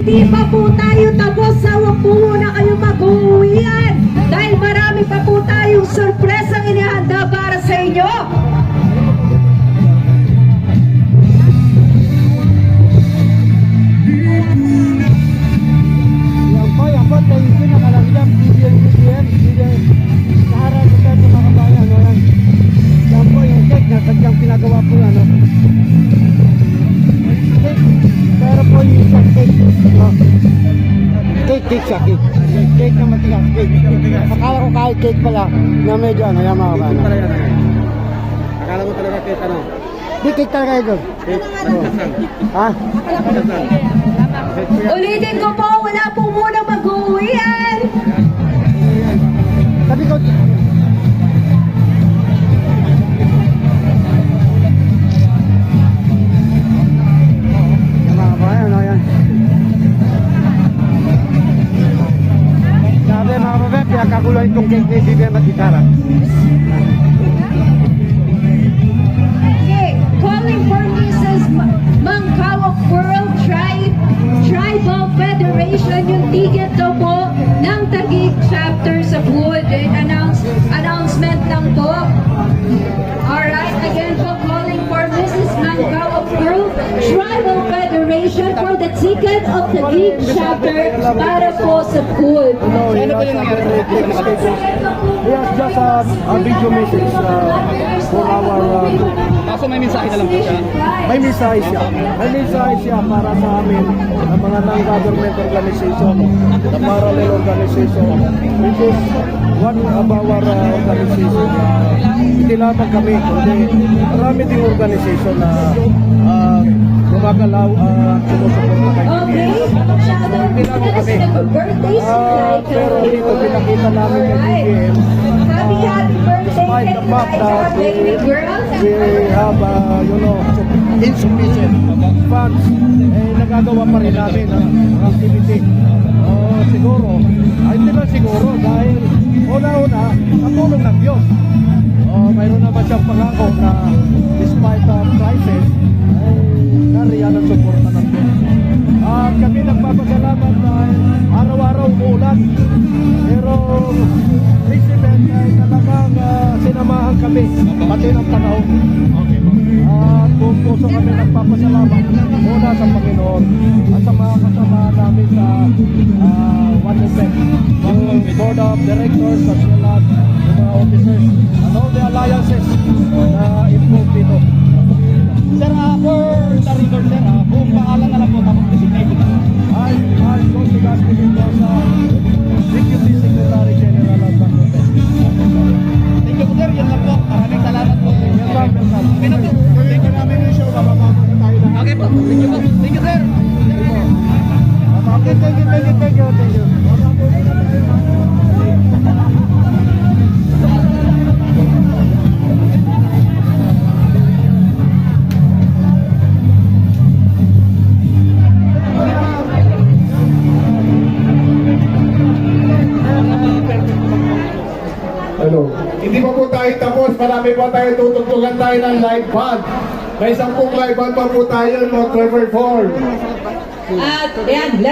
hindi pa po tayo tapos. Huwag po muna kayo mag-uuwian dahil marami pa po tayong sorpresang inihanda para sa inyo. Yan po, thank you. Nakalanggam, BBM. Sahara sa tayo mga kabayan. Yan po yung cake na sadyang pinagawa po yan. Pero po yung isang cake. Cake siya, cake. Cake na matigas, cake. Akala ko kahit cake pala na medyo yan mga kabayan. Akala mo talaga cake ano? Di cake talaga ito. Ha? Ulitin ko po, wala po muna mag-uuwian. Sabi ko, mga kabayan, yan. Sabi mga kabayan, pinakagulo itong cake ni BBM at Itara. Okay, calling for Mrs. Mangkaw of World Tribal Federation, yung ticket daw po ng Taguig chapter sa Wood. Announcement lang po. Alright, again po, calling for Mrs. Mangkaw of World Tribal Federation for the ticket of Taguig chapter para po sa Wood. Ano ba yung nangyari? He has just a video message for our... Kaso may mensahe na lang po siya. May mensahe siya. May mensahe siya para sa amin ng mga non-government organization, the parallel organization, which is one of our organization. Hindi lamang kami, kundi marami ding organization na gumagalaw at sumusuporta kay Okay, BBM. shoutout Hindi lamang kami. birthday Pero dito pinakita namin yung BBM. Happy birthday Despite the fact that baby girl. we have, insufficient funds, nagagawa pa rin namin ang activity. Siguro, hindi lang siguro, dahil una-una, sa tulong ng Diyos. Mayroon naman siyang pangako na despite the crisis, nariyan ang suporta ng Diyos. At kami nagpapasalamat dahil araw-araw umuulan. Pero President ay talagang sinamahan kami, pati ng panahon. At buong puso kami nagpapasalamat muna sa Panginoon at sa mga kasama namin sa One Event, ang Board of Directors at sila lahat ng mga officers and all the alliances na involved dito. Sir, for the record, sir, kung pangalan na lang po tapos designated. I'm going to ask you sa Deputy Secretary General of Bangladesh. Thank you, sir. Yan lang po. Maraming salamat po. Yan lang, welcome. Okay na po. Thank you namin yung show. Bababa po tayo na. Okay po. Thank you po. Thank you, sir. Okay, thank you. Ano? Hindi pa po tayo tapos, marami pa tayo tutugtugan tayo ng live band. May 10 live band pa po tayo, no Trevor Ford. At yan,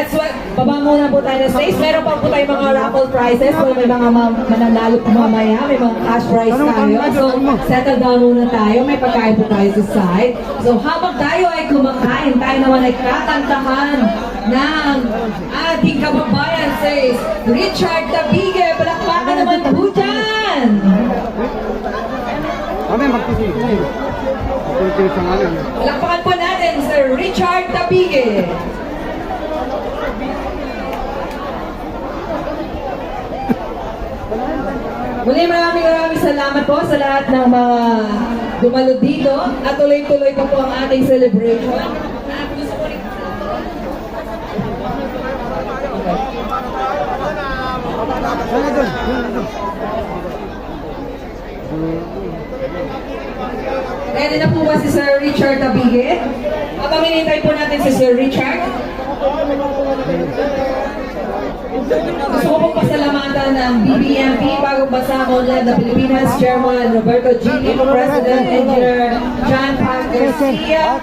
baba muna po tayo ng stage. Meron pa po tayo mga raffle prizes. Kung may mga mananalo po mamaya, may mga cash prize tayo. So, settle down muna tayo. May pagkain po tayo sa side. So, habang tayo ay kumakain, tayo naman ay kakantahan ng ating kababayan, says Richard Tabige. Palakpakan naman po dyan! Kami magtitigil. Magtitigil sa ngalan. Palakpakan po natin, Sir Richard Tabige. Muli maraming salamat po sa lahat ng mga dumalo dito at tuloy-tuloy pa po ang ating celebration. At gusto ko rin... Ready na po ba si Sir Richard Tabige? Habang hinintay po natin si Sir Richard. Gusto ko pong pasalamatan ng BBMP, Bagong Bangsamoro led the Pilipinas, Chairman Roberto G. President Engineer John Pac Garcia,